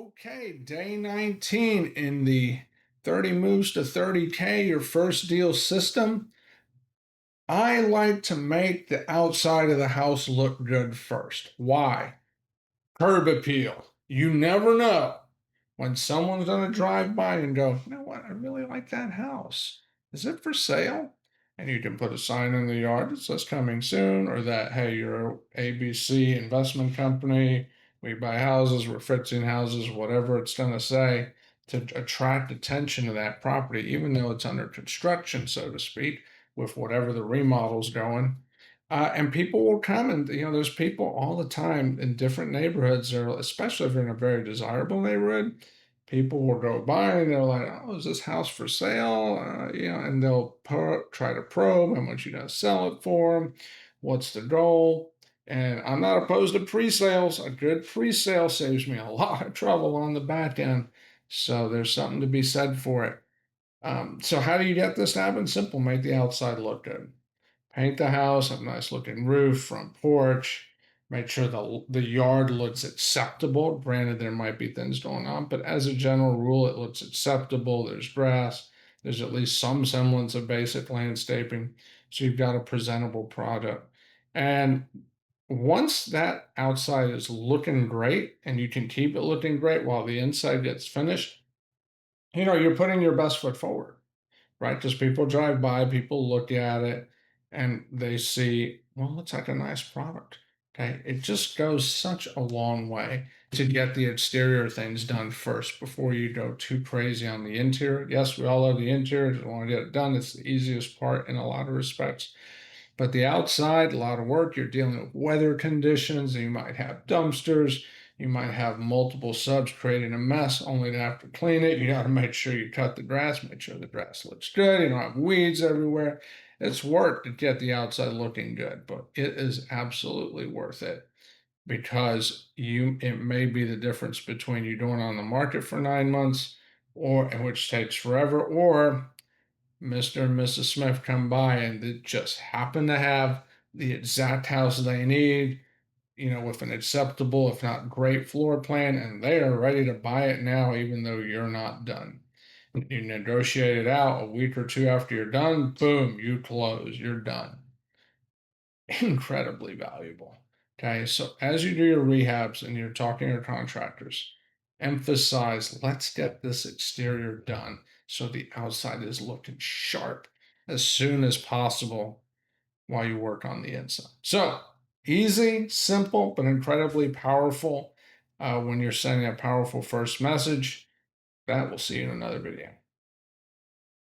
Okay, day 19 in the 30 moves to 30K, your first deal system. I like to make the outside of the house look good first. Why? Curb appeal. You never know when someone's going to drive by and go, you know what? I really like that house. Is it for sale? And you can put a sign in the yard that says coming soon, or that, hey, you're a ABC investment company. We buy houses, we're fixing houses, whatever it's going to say to attract attention to that property, even though it's under construction, so to speak, with whatever the remodel's going. And people will come, and there's people all the time in different neighborhoods, or especially if you're in a very desirable neighborhood, people will go by and they're like, "Oh, is this house for sale?" And they'll try to probe how much you gonna sell it for, what's the goal. And I'm not opposed to pre-sales. A good pre-sale saves me a lot of trouble on the back end. So there's something to be said for it. So how do you get this to happen? Simple, make the outside look good. Paint the house, have a nice looking roof, front porch. Make sure the yard looks acceptable. Granted, there might be things going on, but as a general rule, it looks acceptable. There's grass. There's at least some semblance of basic landscaping. So you've got a presentable product. And once that outside is looking great and you can keep it looking great while the inside gets finished, you're putting your best foot forward, right? Because people drive by, people look at it, and they see, well, it looks like a nice product. Okay. It just goes such a long way to get the exterior things done first before you go too crazy on the interior. Yes, we all love the interior, just want to get it done. It's the easiest part in a lot of respects. But the outside, a lot of work. You're dealing with weather conditions. You might have dumpsters. You might have multiple subs creating a mess only to have to clean it. You got to make sure you cut the grass, make sure the grass looks good. You don't have weeds everywhere. It's work to get the outside looking good, but it is absolutely worth it because it may be the difference between you going on the market for 9 months, or which takes forever, or Mr. and Mrs. Smith come by and they just happen to have the exact house they need, with an acceptable, if not great floor plan, and they are ready to buy it now, even though you're not done. You negotiate it out a week or two after you're done, boom, you close, you're done. Incredibly valuable. Okay, so as you do your rehabs and you're talking to your contractors, emphasize, let's get this exterior done so the outside is looking sharp as soon as possible while you work on the inside. So easy, simple, but incredibly powerful when you're sending a powerful first message. That we'll see you in another video.